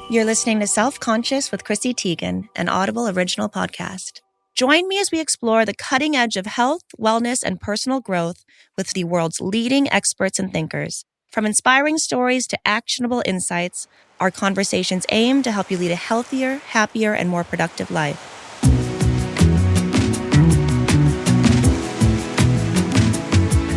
You're listening to Self-Conscious with Chrissy Teigen, an Audible original podcast. Join me as we explore the cutting edge of health, wellness, and personal growth with the world's leading experts and thinkers. From inspiring stories to actionable insights, our conversations aim to help you lead a healthier, happier, and more productive life.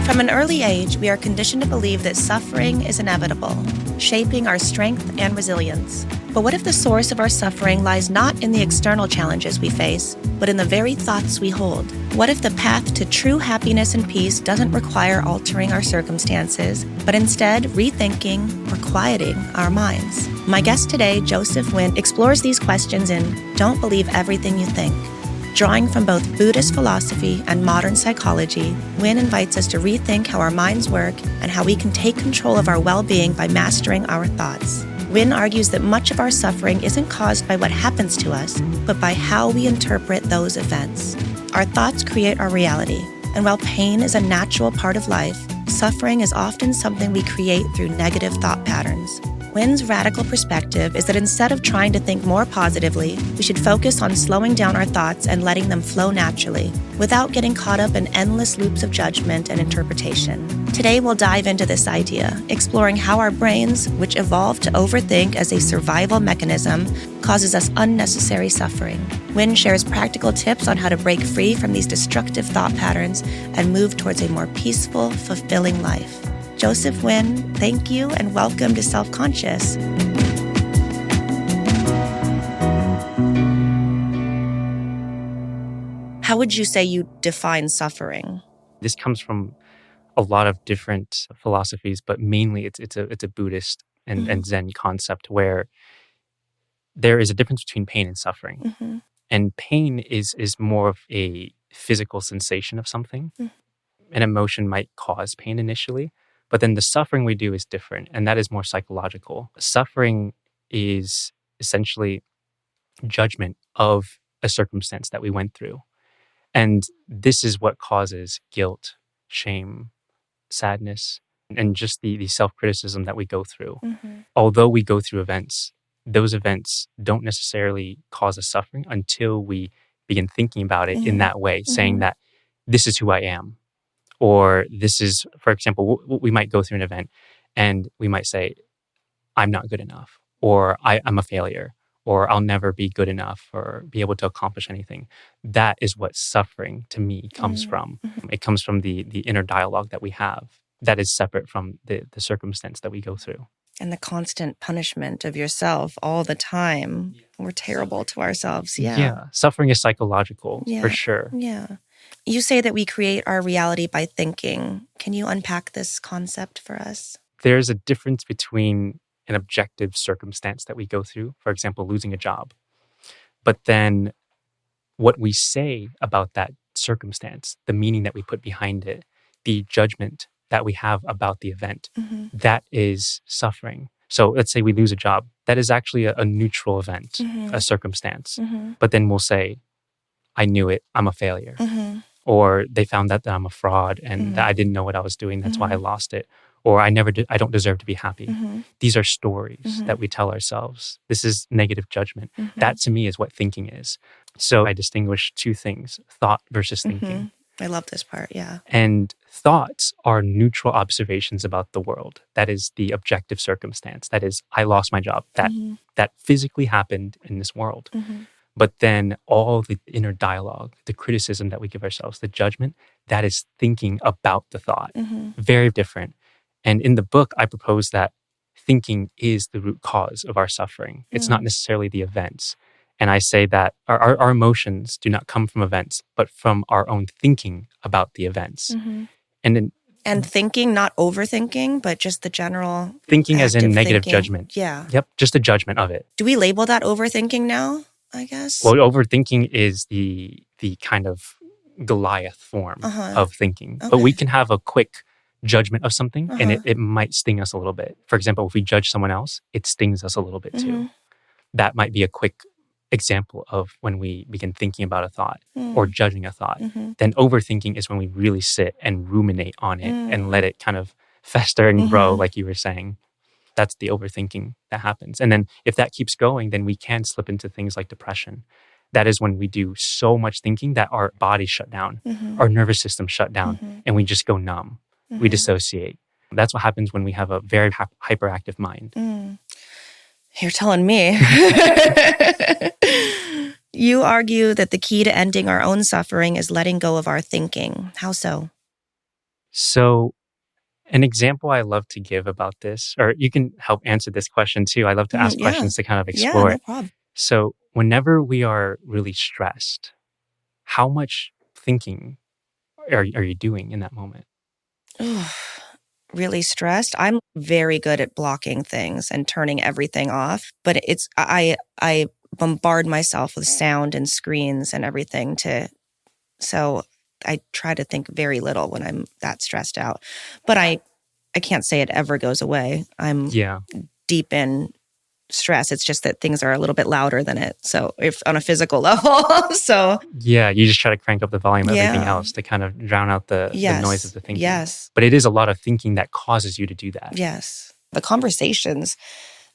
From an early age, we are conditioned to believe that suffering is inevitable, shaping our strength and resilience. But what if the source of our suffering lies not in the external challenges we face, but in the very thoughts we hold? What if the path to true happiness and peace doesn't require altering our circumstances, but instead rethinking or quieting our minds? My guest today, Joseph Nguyen, explores these questions in Don't Believe Everything You Think. Drawing from both Buddhist philosophy and modern psychology, Nguyen invites us to rethink how our minds work and how we can take control of our well-being by mastering our thoughts. Nguyen argues that much of our suffering isn't caused by what happens to us, but by how we interpret those events. Our thoughts create our reality, and while pain is a natural part of life, suffering is often something we create through negative thought patterns. Nguyen's radical perspective is that instead of trying to think more positively, we should focus on slowing down our thoughts and letting them flow naturally, without getting caught up in endless loops of judgment and interpretation. Today, we'll dive into this idea, exploring how our brains, which evolved to overthink as a survival mechanism, causes us unnecessary suffering. Nguyen shares practical tips on how to break free from these destructive thought patterns and move towards a more peaceful, fulfilling life. Joseph Nguyen, thank you and welcome to Self-Conscious. How would you say you define suffering? This comes from a lot of different philosophies, but mainly it's a Buddhist and Zen concept where there is a difference between pain and suffering. Mm-hmm. And pain is more of a physical sensation of something. An emotion might cause pain initially, but then the suffering we do is different, and that is more psychological. Suffering is essentially judgment of a circumstance that we went through. And this is what causes guilt, shame, sadness, and just the self-criticism that we go through. Although we go through events, those events don't necessarily cause us suffering until we begin thinking about it in that way, saying that this is who I am. Or this is, for example, we might go through an event and we might say, I'm not good enough, or I'm a failure, or I'll never be good enough or be able to accomplish anything. That is what suffering to me comes from. It comes from the inner dialogue that we have that is separate from the circumstance that we go through. And the constant punishment of yourself all the time. We're terrible to ourselves. Yeah. Suffering is psychological, for sure. Yeah. You say that we create our reality by thinking. Can you unpack this concept for us? There's a difference between an objective circumstance that we go through, for example, losing a job, but then what we say about that circumstance, the meaning that we put behind it, the judgment that we have about the event, that is suffering. So let's say we lose a job. That is actually a neutral event, a circumstance. But then we'll say, I knew it, I'm a failure. Or they found out that I'm a fraud and that I didn't know what I was doing, that's why I lost it. Or I don't deserve to be happy. These are stories that we tell ourselves. This is negative judgment. That to me is what thinking is. So I distinguish two things, thought versus thinking. I love this part, yeah. And thoughts are neutral observations about the world. That is the objective circumstance. That is, I lost my job. That physically happened in this world. But then all the inner dialogue, the criticism that we give ourselves, the judgment, that is thinking about the thought. Very different. And in the book, I propose that thinking is the root cause of our suffering. It's not necessarily the events. And I say that our emotions do not come from events, but from our own thinking about the events. And thinking, not overthinking, but just the general thinking as in negative thinking. Judgment. Yeah. Yep, just a judgment of it. Do we label that overthinking now, I guess? Well, overthinking is the kind of Goliath form of thinking. Okay. But we can have a quick judgment of something and it might sting us a little bit. For example, if we judge someone else, it stings us a little bit too. That might be a quick example of when we begin thinking about a thought or judging a thought. Then overthinking is when we really sit and ruminate on it and let it kind of fester and grow, like you were saying. that's the overthinking that happens. And then if that keeps going, then we can slip into things like depression. That is when we do so much thinking that our body shut down, our nervous system shut down, and we just go numb. We dissociate. That's what happens when we have a very hyperactive mind. You're telling me. You argue that the key to ending our own suffering is letting go of our thinking. How so? So, an example I love to give about this, or you can help answer this question too. I love to ask questions to kind of explore it. Problem. So, whenever we are really stressed, how much thinking are you doing in that moment? Really stressed. I'm very good at blocking things and turning everything off, but I bombard myself with sound and screens and everything so I try to think very little when I'm that stressed out. But I can't say it ever goes away. I'm deep in stress. It's just that things are a little bit louder than it. So if on a physical level, you just try to crank up the volume of everything else to kind of drown out the noise of the thinking. Yes. But it is a lot of thinking that causes you to do that. Yes. The conversations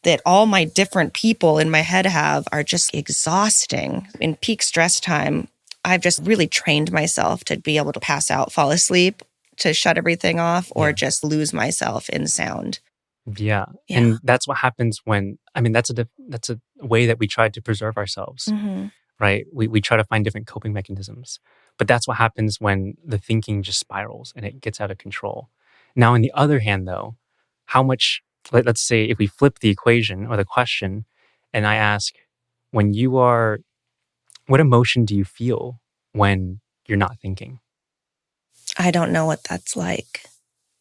that all my different people in my head have are just exhausting. In peak stress time, I've just really trained myself to be able to pass out, fall asleep, to shut everything off, or just lose myself in sound. Yeah. And that's what happens when, that's a way that we try to preserve ourselves, right? We try to find different coping mechanisms, but that's what happens when the thinking just spirals and it gets out of control. Now, on the other hand, though, how much, let's say if we flip the equation or the question and I ask, what emotion do you feel when you're not thinking? I don't know what that's like.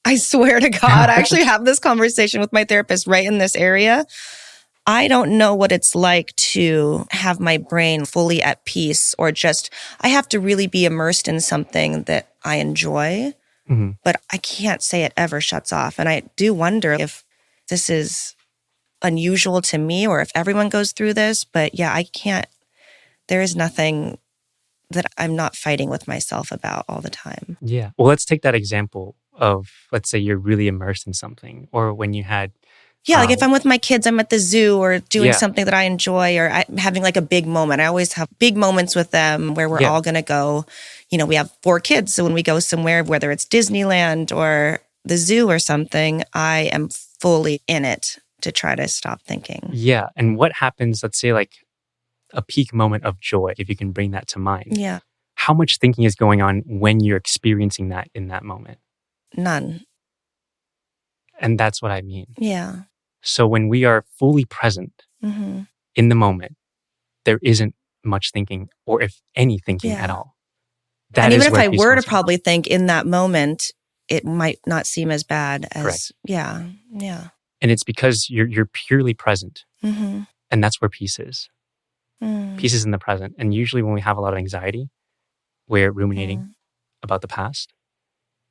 I swear to God, I actually have this conversation with my therapist right in this area. I don't know what it's like to have my brain fully at peace or I have to really be immersed in something that I enjoy, but I can't say it ever shuts off. And I do wonder if this is unusual to me or if everyone goes through this, but there is nothing that I'm not fighting with myself about all the time. Yeah. Well, let's take that example of, let's say you're really immersed in something, or when you had... like if I'm with my kids, I'm at the zoo or doing something that I enjoy, or I'm having like a big moment. I always have big moments with them where we're all going to go. We have 4 kids. So when we go somewhere, whether it's Disneyland or the zoo or something, I am fully in it to try to stop thinking. Yeah. And what happens, let's say like a peak moment of joy, if you can bring that to mind. Yeah. How much thinking is going on when you're experiencing that in that moment? None. And that's what I mean. Yeah. So when we are fully present in the moment, there isn't much thinking, or if any thinking at all. And even if I were to probably think in that moment, it might not seem as bad as... Correct. Yeah. And it's because you're purely present. And that's where peace is. Peace is in the present. And usually when we have a lot of anxiety, we're ruminating about the past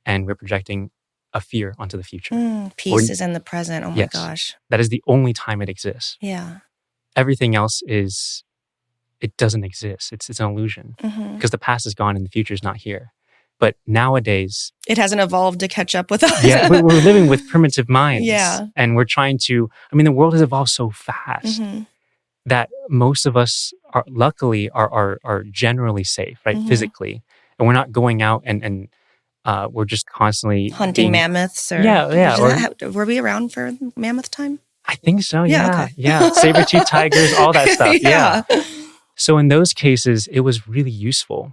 and we're projecting a fear onto the future. Peace is in the present. Oh my gosh. That is the only time it exists. Yeah. Everything else it doesn't exist. It's an illusion because the past is gone and the future is not here. But nowadays... It hasn't evolved to catch up with us. Yeah, we're living with primitive minds. Yeah. And we're trying to... the world has evolved so fast that most of us are luckily generally safe, right? Physically. And we're not going out and we're just constantly... Hunting mammoths? Or, were we around for mammoth time? I think so, yeah. Okay. Yeah, saber-toothed tigers, all that stuff. Yeah. So in those cases, it was really useful.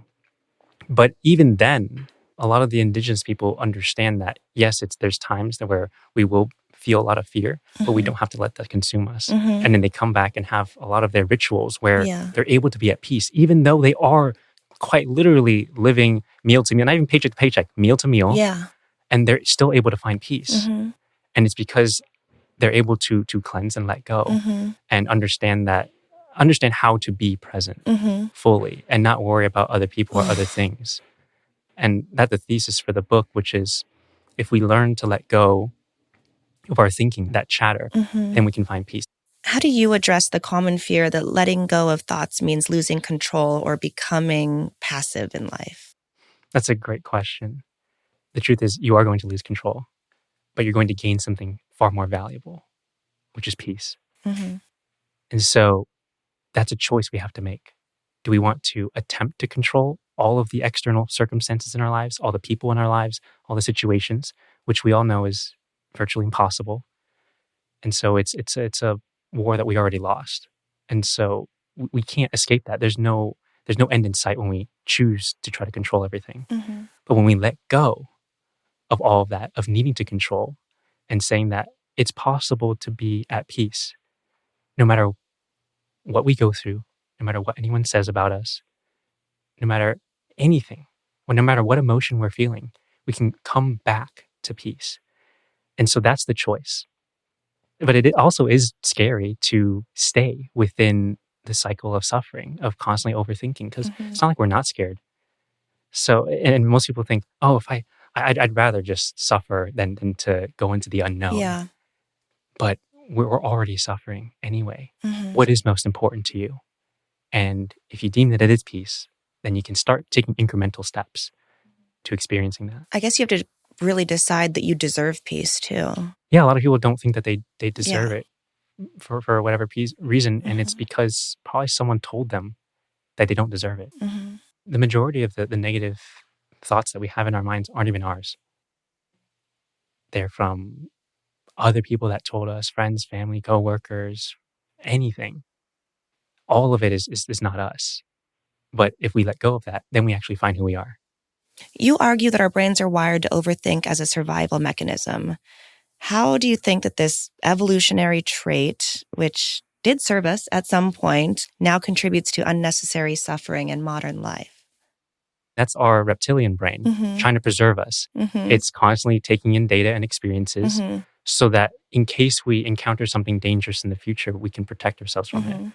But even then, a lot of the indigenous people understand that, yes, there's times where we will feel a lot of fear, but we don't have to let that consume us. And then they come back and have a lot of their rituals where they're able to be at peace, even though they are quite literally living meal to meal, not even paycheck to paycheck, meal to meal. Yeah. And they're still able to find peace. And it's because they're able to cleanse and let go and understand how to be present fully and not worry about other people or other things. And that's the thesis for the book, which is if we learn to let go of our thinking, that chatter, then we can find peace. How do you address the common fear that letting go of thoughts means losing control or becoming passive in life? That's a great question. The truth is you are going to lose control, but you're going to gain something far more valuable. which is peace. Mm-hmm. And so that's a choice we have to make. Do we want to attempt to control all of the external circumstances in our lives, all the people in our lives, all the situations, which we all know is virtually impossible? And so it's a war that we already lost. And so we can't escape that. There's no end in sight when we choose to try to control everything. Mm-hmm. But when we let go of all of that, of needing to control and saying that it's possible to be at peace, no matter what we go through, no matter what anyone says about us, no matter anything, or no matter what emotion we're feeling, we can come back to peace. And so that's the choice. But it also is scary to stay within the cycle of suffering, of constantly overthinking, because Mm-hmm. it's not like we're not scared. So, and most people think, oh, if I'd rather just suffer than to go into the unknown. Yeah. But we're already suffering anyway. Mm-hmm. What is most important to you? And if you deem that it is peace, then you can start taking incremental steps to experiencing that. I guess you have to really decide that you deserve peace too. Yeah, a lot of people don't think that they deserve Yeah. it for whatever reason. And it's Mhm. because probably someone told them that they don't deserve it. Mm-hmm. The majority of the negative thoughts that we have in our minds aren't even ours. They're from other people that told us, friends, family, coworkers, anything. All of it is not us. But if we let go of that, then we actually find who we are. You argue that our brains are wired to overthink as a survival mechanism. How do you think that this evolutionary trait, which did serve us at some point, now contributes to unnecessary suffering in modern life? That's our reptilian brain Mm-hmm. trying to preserve us. Mm-hmm. It's constantly taking in data and experiences Mm-hmm. so that in case we encounter something dangerous in the future, we can protect ourselves from it. Mm-hmm.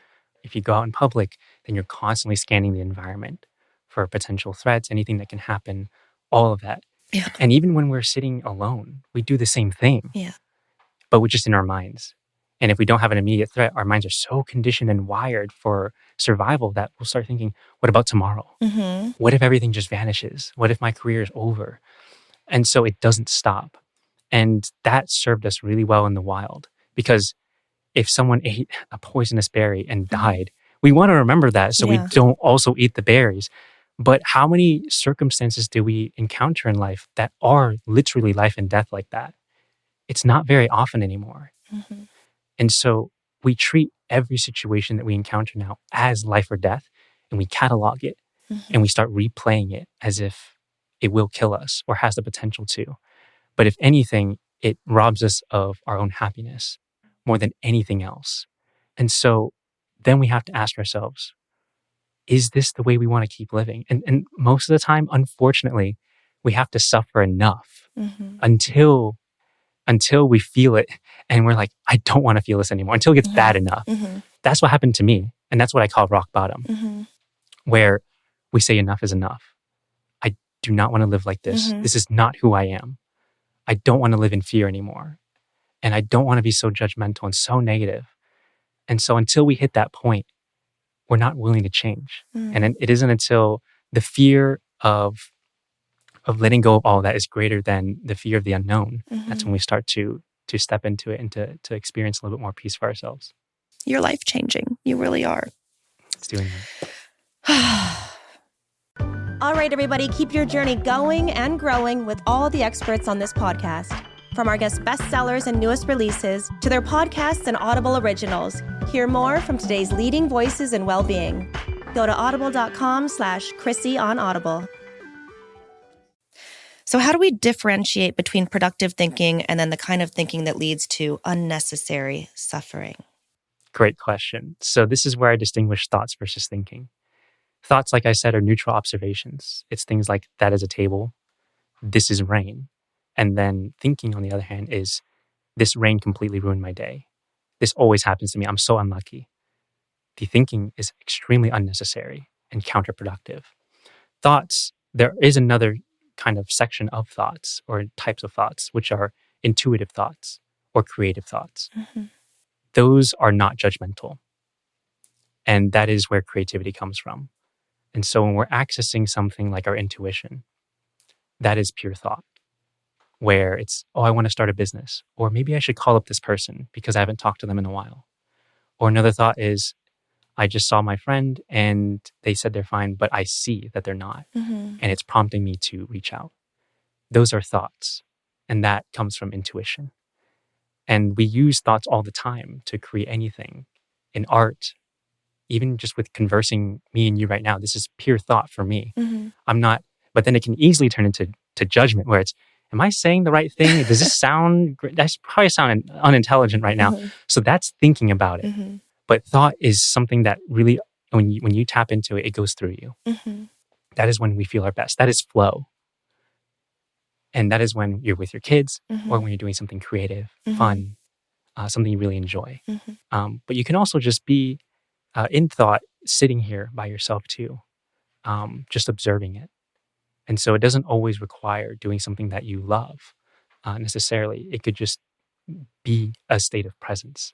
If you go out in public, then you're constantly scanning the environment for potential threats, anything that can happen, all of that. Yeah. And even when we're sitting alone, we do the same thing, Yeah. but we're just in our minds. And if we don't have an immediate threat, our minds are so conditioned and wired for survival that we'll start thinking, what about tomorrow? Mm-hmm. What if everything just vanishes? What if my career is over? And so it doesn't stop. And that served us really well in the wild because if someone ate a poisonous berry and died, we want to remember that so we Yeah. don't also eat the berries. But how many circumstances do we encounter in life that are literally life and death like that? It's not very often anymore. Mm-hmm. And so we treat every situation that we encounter now as life or death, and we catalog it Mm-hmm. and we start replaying it as if it will kill us or has the potential to. But if anything, it robs us of our own happiness more than anything else. And so then we have to ask ourselves, is this the way we want to keep living? And most of the time, unfortunately, we have to suffer enough Mm-hmm. until we feel it and we're like, I don't want to feel this anymore, until it gets Mm-hmm. bad enough. Mm-hmm. That's what happened to me. And that's what I call rock bottom, Mm-hmm. where we say enough is enough. I do not want to live like this. Mm-hmm. This is not who I am. I don't want to live in fear anymore. And I don't want to be so judgmental and so negative. And so until we hit that point, we're not willing to change. Mm-hmm. And it isn't until the fear of letting go of all that is greater than the fear of the unknown. Mm-hmm. That's when we start to step into it and to experience a little bit more peace for ourselves. You're life-changing. You really are. It's doing that. All right, everybody, keep your journey going and growing with all the experts on this podcast. From our guest bestsellers and newest releases to their podcasts and Audible originals, hear more from today's leading voices in well-being. Go to audible.com/Chrissy on Audible. So how do we differentiate between productive thinking and then the kind of thinking that leads to unnecessary suffering? Great question. So this is where I distinguish thoughts versus thinking. Thoughts, like I said, are neutral observations. It's things like, that is a table, this is rain. And then thinking, on the other hand, is, this rain completely ruined my day. This always happens to me. I'm so unlucky. The thinking is extremely unnecessary and counterproductive. Thoughts, there is another kind of section of thoughts or types of thoughts, which are intuitive thoughts or creative thoughts. Mm-hmm. Those are not judgmental. And that is where creativity comes from. And so when we're accessing something like our intuition, that is pure thought. where it's, oh, I want to start a business, or maybe I should call up this person because I haven't talked to them in a while. Or another thought is, I just saw my friend and they said they're fine, but I see that they're not. Mm-hmm. And it's prompting me to reach out. Those are thoughts. And that comes from intuition. And we use thoughts all the time to create anything in art, even just with conversing me and you right now. This is pure thought for me. Mm-hmm. I'm not, but then it can easily turn into judgment where it's, am I saying the right thing? Does this sound, that's probably sound unintelligent right now. Mm-hmm. So that's thinking about it. Mm-hmm. But thought is something that really, when you tap into it, it goes through you. Mm-hmm. That is when we feel our best. That is flow. And that is when you're with your kids Mm-hmm. or when you're doing something creative, Mm-hmm. fun, something you really enjoy. Mm-hmm. But you can also just be in thought, sitting here by yourself too, just observing it. And so it doesn't always require doing something that you love necessarily. It could just be a state of presence.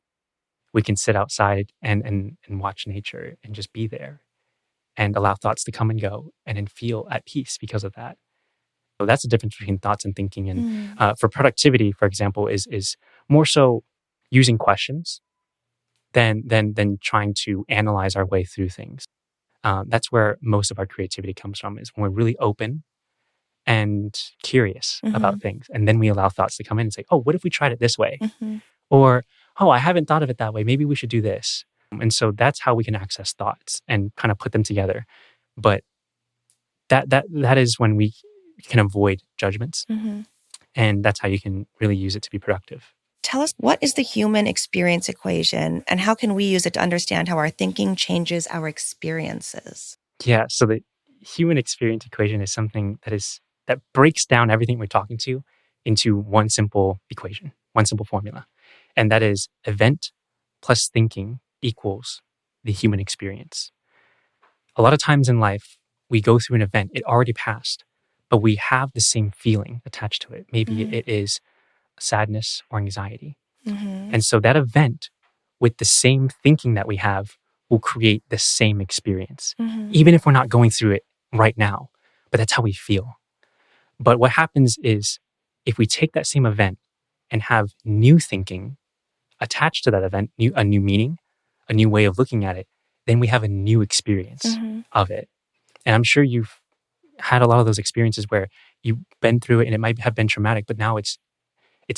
We can sit outside and watch nature and just be there and allow thoughts to come and go and then feel at peace because of that. So that's the difference between thoughts and thinking. And for productivity, for example, is more so using questions than trying to analyze our way through things. That's where most of our creativity comes from, is when we're really open and curious about things. And then we allow thoughts to come in and say, oh, what if we tried it this way? Mm-hmm. Or, oh, I haven't thought of it that way. Maybe we should do this. And so that's how we can access thoughts and kind of put them together. But that is when we can avoid judgments. Mm-hmm. And that's how you can really use it to be productive. Tell us, what is the human experience equation and how can we use it to understand how our thinking changes our experiences? Yeah, so the human experience equation is something that breaks down everything we're talking to into one simple equation, one simple formula. And that is event plus thinking equals the human experience. A lot of times in life, we go through an event, it already passed, but we have the same feeling attached to it. Maybe it is sadness or anxiety. Mm-hmm. And so that event with the same thinking that we have will create the same experience, even if we're not going through it right now, but that's how we feel. But what happens is if we take that same event and have new thinking attached to that event, a new meaning, a new way of looking at it, then we have a new experience of it. And I'm sure you've had a lot of those experiences where you've been through it and it might have been traumatic, but now it's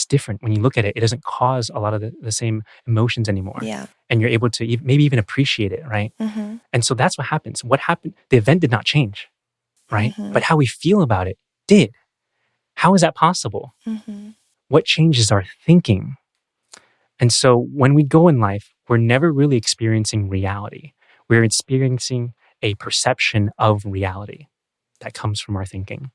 different. When you look at it, it doesn't cause a lot of the same emotions anymore. Yeah. And you're able to maybe even appreciate it, right? Mm-hmm. And so that's what happens. What happened? The event did not change, right? Mm-hmm. But how we feel about it did. How is that possible? Mm-hmm. What changes our thinking? And so when we go in life, we're never really experiencing reality. We're experiencing a perception of reality that comes from our thinking.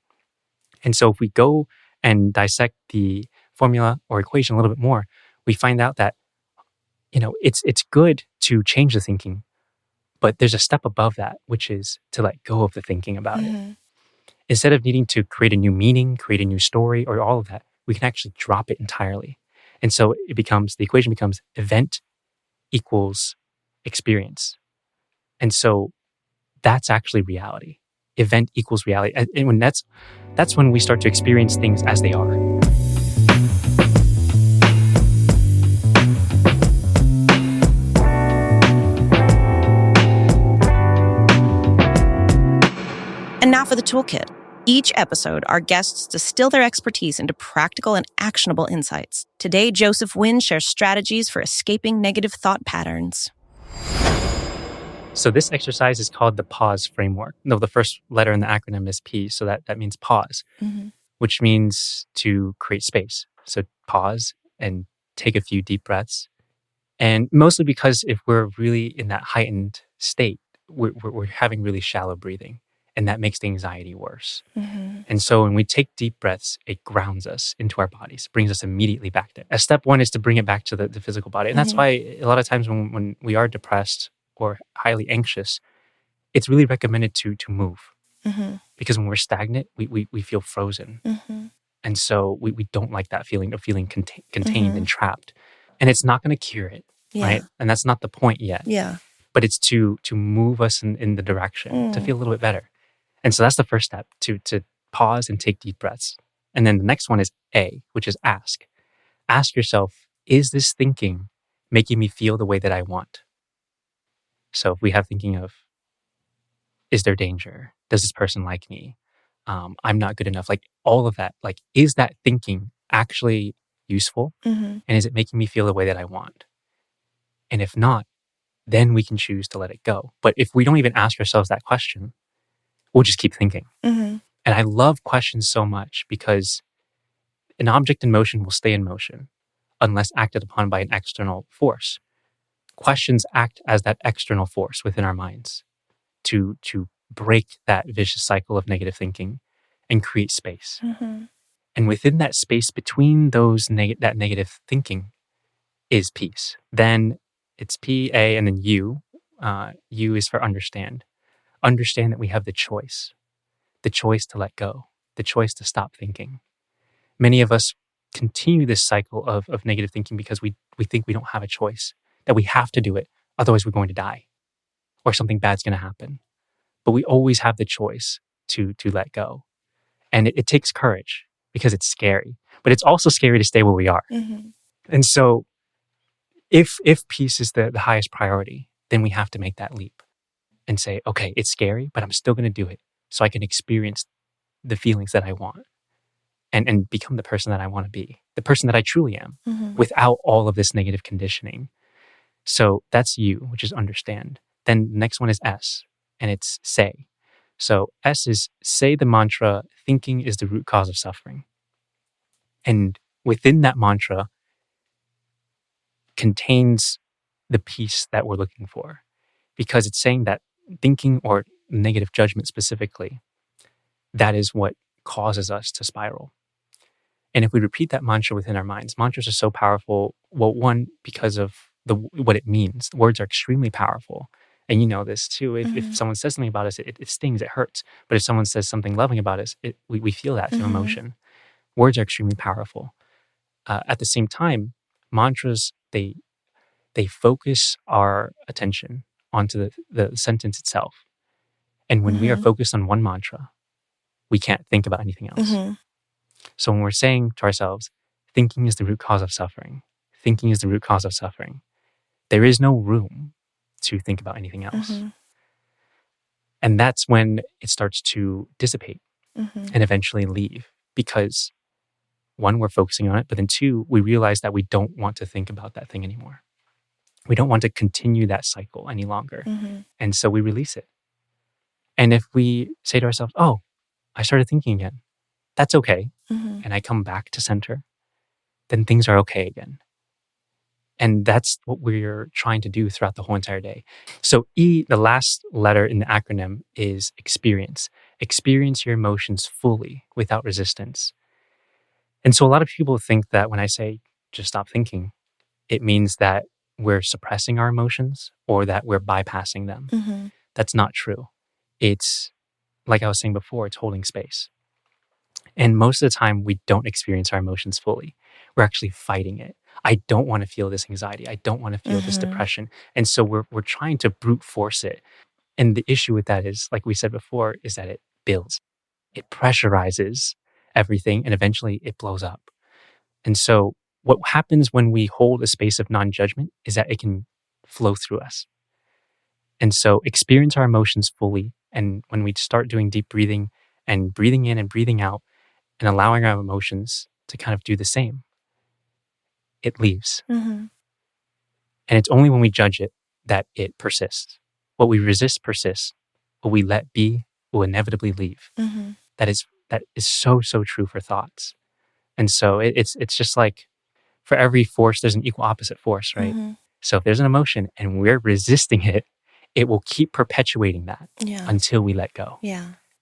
And so if we go and dissect the formula or equation a little bit more, we find out that, it's good to change the thinking, but there's a step above that, which is to let go of the thinking about it. Instead of needing to create a new meaning, create a new story, or all of that, we can actually drop it entirely. And so the equation becomes event equals experience. And so that's actually reality. Event equals reality. And when that's when we start to experience things as they are. And now for the toolkit. Each episode, our guests distill their expertise into practical and actionable insights. Today, Joseph Nguyen shares strategies for escaping negative thought patterns. So this exercise is called the pause framework. No, the first letter in the acronym is P, so that means pause, which means to create space. So pause and take a few deep breaths. And mostly because if we're really in that heightened state, we're having really shallow breathing. And that makes the anxiety worse. And so when we take deep breaths, it grounds us into our bodies, brings us immediately back there. Step one is to bring it back to the physical body. And that's why a lot of times when we are depressed or highly anxious, it's really recommended to move. Because when we're stagnant, we feel frozen. And so we don't like that feeling of feeling contained and trapped. And it's not going to cure it, right? And that's not the point yet. Yeah. But it's to move us in the direction to feel a little bit better. And so that's the first step, to pause and take deep breaths. And then the next one is A, which is ask. Ask yourself, is this thinking making me feel the way that I want? So if we have thinking of, is there danger? Does this person like me? I'm not good enough. Like all of that. Like, is that thinking actually useful? Mm-hmm. And is it making me feel the way that I want? And if not, then we can choose to let it go. But if we don't even ask ourselves that question, we'll just keep thinking. Mm-hmm. And I love questions so much because an object in motion will stay in motion unless acted upon by an external force. Questions act as that external force within our minds to break that vicious cycle of negative thinking and create space. Mm-hmm. And within that space between those that negative thinking is peace. Then it's P, A, and then U. U is for understand. Understand that we have the choice to let go, the choice to stop thinking. Many of us continue this cycle of negative thinking because we think we don't have a choice, that we have to do it, otherwise we're going to die or something bad's going to happen. But we always have the choice to let go. And it takes courage because it's scary, but it's also scary to stay where we are. Mm-hmm. And so if peace is the highest priority, then we have to make that leap and say, okay, it's scary, but I'm still going to do it so I can experience the feelings that I want and become the person that I want to be, the person that I truly am, Mm-hmm. without all of this negative conditioning. So that's U, which is understand. Then the next one is S, and it's say. So S is say the mantra, thinking is the root cause of suffering. And within that mantra contains the peace that we're looking for, because it's saying that thinking or negative judgment specifically, that is what causes us to spiral. And if we repeat that mantra within our minds, mantras are so powerful. Well, one, because of what it means. Words are extremely powerful. And you know this too. If someone says something about us, it stings, it hurts. But if someone says something loving about us, we feel that through emotion. Words are extremely powerful. At the same time, mantras, they focus our attention onto the sentence itself. And when we are focused on one mantra, we can't think about anything else. So when we're saying to ourselves, thinking is the root cause of suffering, thinking is the root cause of suffering, there is no room to think about anything else. And that's when it starts to dissipate and eventually leave, because one, we're focusing on it, but then two, we realize that we don't want to think about that thing anymore. We don't want to continue that cycle any longer. And so we release it. And if we say to ourselves, oh, I started thinking again, that's okay. And I come back to center, then things are okay again. And that's what we're trying to do throughout the whole entire day. So E, the last letter in the acronym, is experience. Experience your emotions fully without resistance. And so a lot of people think that when I say just stop thinking, it means that we're suppressing our emotions or that we're bypassing them. That's not true. It's, like I was saying before, it's holding space. And most of the time, we don't experience our emotions fully. We're actually fighting it. I don't want to feel this anxiety. I don't want to feel this depression. And so we're trying to brute force it. And the issue with that is, like we said before, is that it builds. It pressurizes everything and eventually it blows up. And so what happens when we hold a space of non-judgment is that it can flow through us. And so experience our emotions fully. And when we start doing deep breathing and breathing in and breathing out and allowing our emotions to kind of do the same, it leaves. And it's only when we judge it that it persists. What we resist persists. What we let be will inevitably leave. That is so true for thoughts. And so it's just like, for every force, there's an equal opposite force, right? So if there's an emotion and we're resisting it, it will keep perpetuating that until we let go.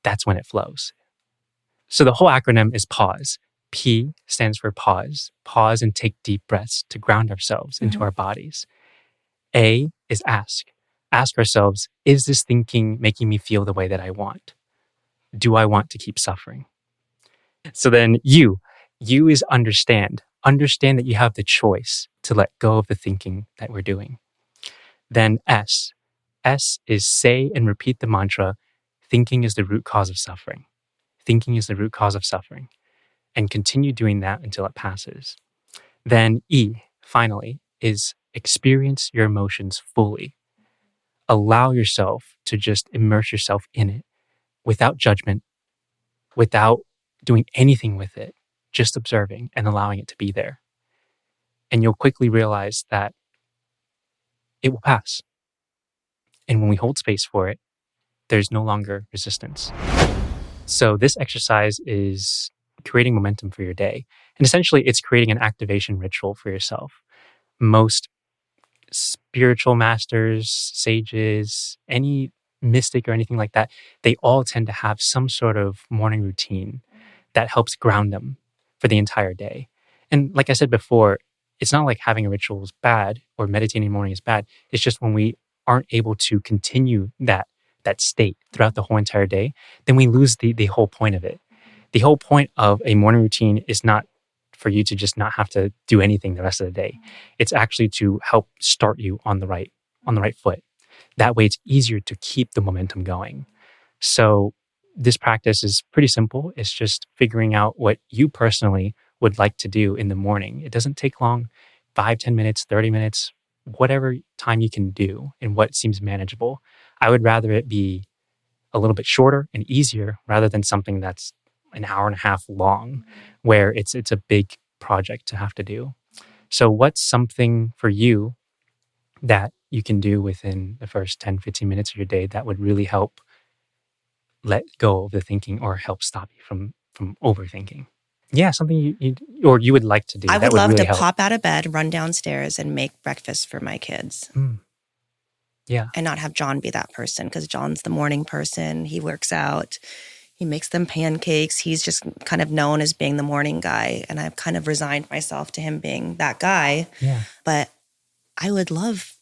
That's when it flows. So the whole acronym is PAUSE. P stands for pause. Pause and take deep breaths to ground ourselves into our bodies. A is ask. Ask ourselves, is this thinking making me feel the way that I want? Do I want to keep suffering? So then U is understand. Understand that you have the choice to let go of the thinking that we're doing. Then S is say and repeat the mantra, thinking is the root cause of suffering. Thinking is the root cause of suffering. and continue doing that until it passes. Then E, finally, is experience your emotions fully. Allow yourself to just immerse yourself in it without judgment, without doing anything with it, just observing and allowing it to be there. And you'll quickly realize that it will pass. And when we hold space for it, there's no longer resistance. So this exercise is creating momentum for your day. And essentially, it's creating an activation ritual for yourself. Most spiritual masters, sages, any mystic or anything like that, they all tend to have some sort of morning routine that helps ground them for the entire day. And like I said before, it's not like having a ritual is bad or meditating in the morning is bad. It's just when we aren't able to continue that state throughout the whole entire day, then we lose the whole point of it. The whole point of a morning routine is not for you to just not have to do anything the rest of the day. It's actually to help start you on the right foot. That way it's easier to keep the momentum going. So this practice is pretty simple. It's just figuring out what you personally would like to do in the morning. It doesn't take long, 5, 10 minutes, 30 minutes, whatever time you can do and what seems manageable. I would rather it be a little bit shorter and easier rather than something that's an hour and a half long where it's a big project to have to do. So what's something for you that you can do within the first 10, 15 minutes of your day that would really help let go of the thinking or help stop you from overthinking? Yeah, something you would like to do. I that would love really to help. pop out of bed, run downstairs, and make breakfast for my kids. Yeah. And not have John be that person, because John's the morning person. He works out. He makes them pancakes. He's just kind of known as being the morning guy. And I've kind of resigned myself to him being that guy. Yeah. But I would love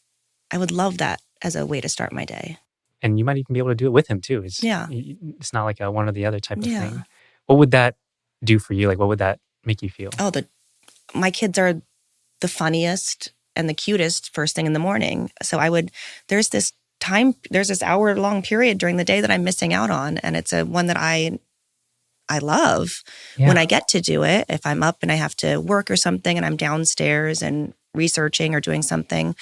that as a way to start my day. And you might even be able to do it with him too. It's not like a one or the other type of thing. What would that do for you? Like, what would that make you feel? Oh, my kids are the funniest and the cutest first thing in the morning. So there's this hour-long period during the day that I'm missing out on. And it's one that I love when I get to do it. If I'm up and I have to work or something and I'm downstairs and researching or doing something,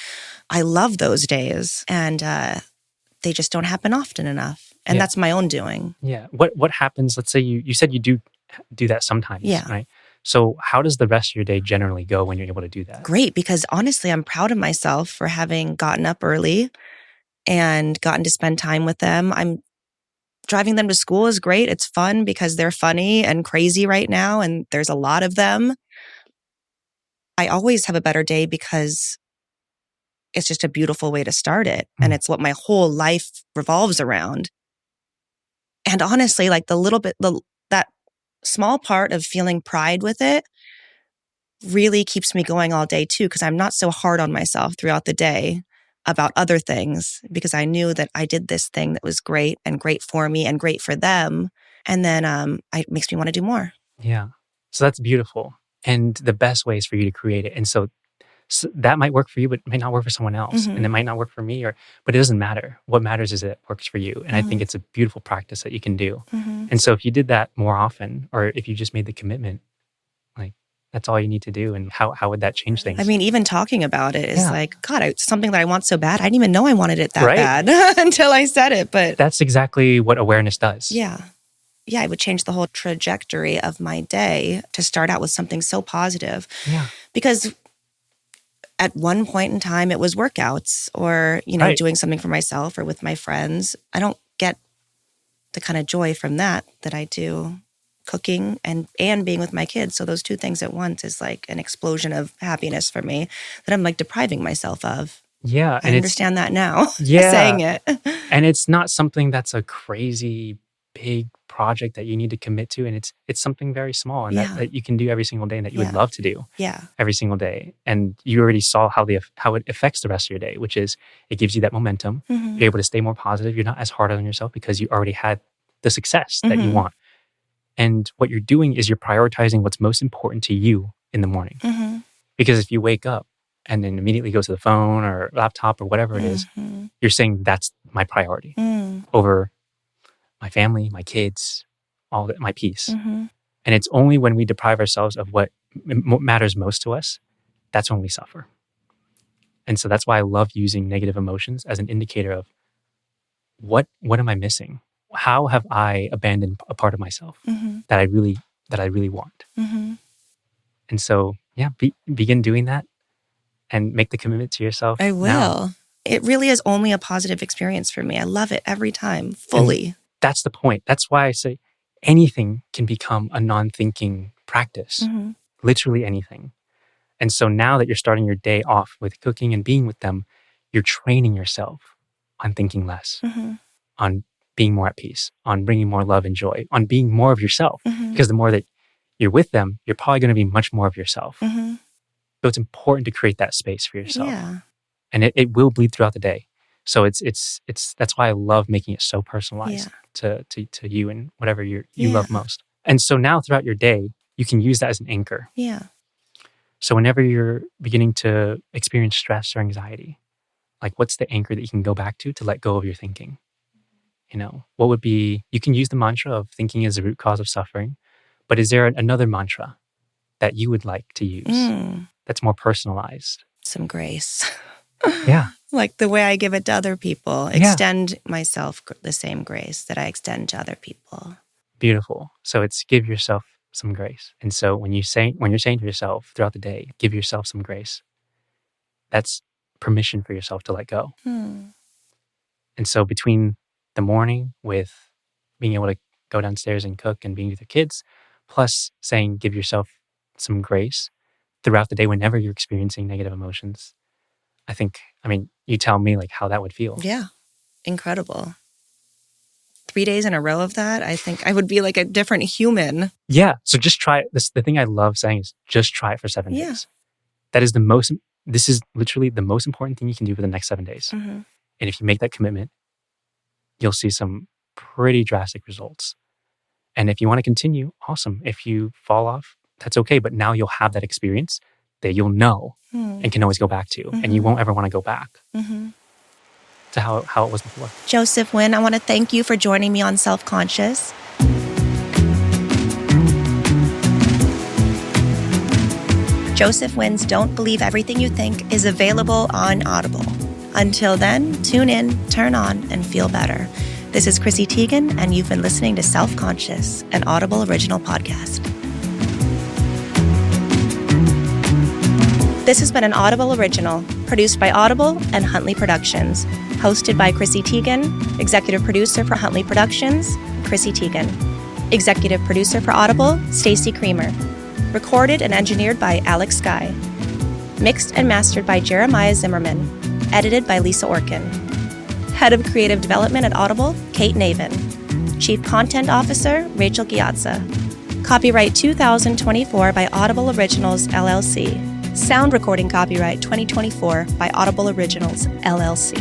I love those days. And they just don't happen often enough. And that's my own doing. Yeah. What happens, let's say you said you do that sometimes, right? So how does the rest of your day generally go when you're able to do that? Great, because honestly, I'm proud of myself for having gotten up early and gotten to spend time with them. Driving them to school is great. It's fun because they're funny and crazy right now, and there's a lot of them. I always have a better day because it's just a beautiful way to start it. And it's what my whole life revolves around. And honestly, like that small part of feeling pride with it really keeps me going all day too, because I'm not so hard on myself throughout the day about other things, because I knew that I did this thing that was great and great for me and great for them. And then it makes me want to do more. Yeah. So that's beautiful. And the best way is for you to create it. And so that might work for you, but it might not work for someone else. And it might not work for me, but it doesn't matter. What matters is it works for you. And I think it's a beautiful practice that you can do. And so if you did that more often, or if you just made the commitment, like that's all you need to do. And how would that change things? I mean, even talking about it is like, God, it's something that I want so bad. I didn't even know I wanted it that bad until I said it. But that's exactly what awareness does. Yeah, it would change the whole trajectory of my day to start out with something so positive. Yeah. Because at one point in time, it was workouts or, doing something for myself or with my friends. I don't get the kind of joy from that I do cooking and being with my kids. So those two things at once is like an explosion of happiness for me that I'm like depriving myself of. Yeah. I understand that now, Yeah. saying it. And it's not something that's a crazy big project that you need to commit to. And it's something very small and that you can do every single day and that you would love to do every single day. And you already saw how it affects the rest of your day, which is it gives you that momentum. You're able to stay more positive. You're not as hard on yourself because you already had the success that you want. And what you're doing is you're prioritizing what's most important to you in the morning. Because if you wake up and then immediately go to the phone or laptop or whatever it is, you're saying that's my priority over my family, my kids, all that, my peace. And it's only when we deprive ourselves of what matters most to us, that's when we suffer. And so that's why I love using negative emotions as an indicator of what am I missing? How have I abandoned a part of myself that I really want? And so, yeah, begin doing that and make the commitment to yourself. I will. Now. It really is only a positive experience for me. I love it every time, fully. And that's the point. That's why I say anything can become a non-thinking practice. Literally anything. And so now that you're starting your day off with cooking and being with them, you're training yourself on thinking less, on being more at peace, on bringing more love and joy, on being more of yourself. Because the more that you're with them, you're probably going to be much more of yourself. So it's important to create that space for yourself. Yeah. And it will bleed throughout the day. So it's that's why I love making it so personalized to you and whatever you love most. And so now throughout your day, you can use that as an anchor. Yeah. So whenever you're beginning to experience stress or anxiety, like what's the anchor that you can go back to let go of your thinking? What would be, you can use the mantra of thinking is the root cause of suffering, but is there another mantra that you would like to use that's more personalized? Some grace. Yeah. Like the way I give it to other people. Extend myself the same grace that I extend to other people. Beautiful. So it's give yourself some grace. And so when you're saying to yourself throughout the day, give yourself some grace, that's permission for yourself to let go. And so between the morning with being able to go downstairs and cook and being with your kids, plus saying give yourself some grace throughout the day whenever you're experiencing negative emotions, you tell me like how that would feel. Yeah. Incredible. 3 days in a row of that, I think I would be like a different human. Yeah. So just try it. The thing I love saying is just try it for 7 days. This is literally the most important thing you can do for the next 7 days. And if you make that commitment, you'll see some pretty drastic results. And if you want to continue, awesome. If you fall off, that's okay. But now you'll have that experience that you'll know and can always go back to. And you won't ever want to go back to how it was before. Joseph Nguyen, I want to thank you for joining me on Self-Conscious. Joseph Nguyen's Don't Believe Everything You Think is available on Audible. Until then, tune in, turn on, and feel better. This is Chrissy Teigen, and you've been listening to Self-Conscious, an Audible original podcast. This has been an Audible original, produced by Audible and Huntley Productions. Hosted by Chrissy Teigen, executive producer for Huntley Productions, Chrissy Teigen. Executive producer for Audible, Stacey Creamer. Recorded and engineered by Alex Sky. Mixed and mastered by Jeremiah Zimmerman. Edited by Lisa Orkin. Head of Creative Development at Audible, Kate Navin. Chief Content Officer, Rachel Giazza. Copyright 2024 by Audible Originals, LLC. Sound recording copyright 2024 by Audible Originals, LLC.